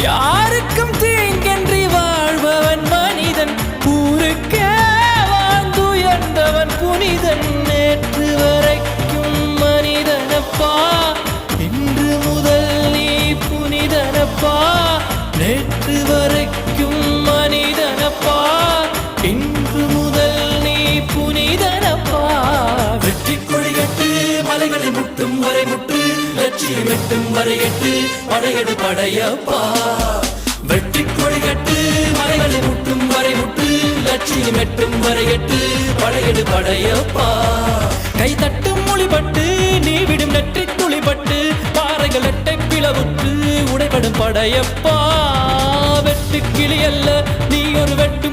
யாருக்கும் தீங்கன்றி வாழ்பவன் மனிதன், ஊருக்கே வாழ்ந்துயர்ந்தவன் புனிதன். நேற்று வரைக்கும் மனிதனப்பா, இன்று முதல் நீ புனிதனப்பா. நேற்று வரைக்கும் மனிதனப்பா, இன்று முதல் நீ புனிதனப்பா. வெற்றி கொடிகட்டு மலைகளை முட்டும் வரை முட்டு, லட்சியம் எட்டும் வரை எட்டு, படையெடு படையப்பா. வெற்றி கொடிகட்டு மலைகளை முட்டும் வரை முட்டு, லட்சியம் எட்டும் வரை எட்டு, படையெடு படையப்பா. கை தட்டும் மொழிபட்டு நீ விடும் நெற்றி துளிபட்டு, பாறைகள் எட்டை பிளவுற்று உடைபடும் படையப்பா. வெட்டு கிளி அல்ல நீ ஒரு வெட்டு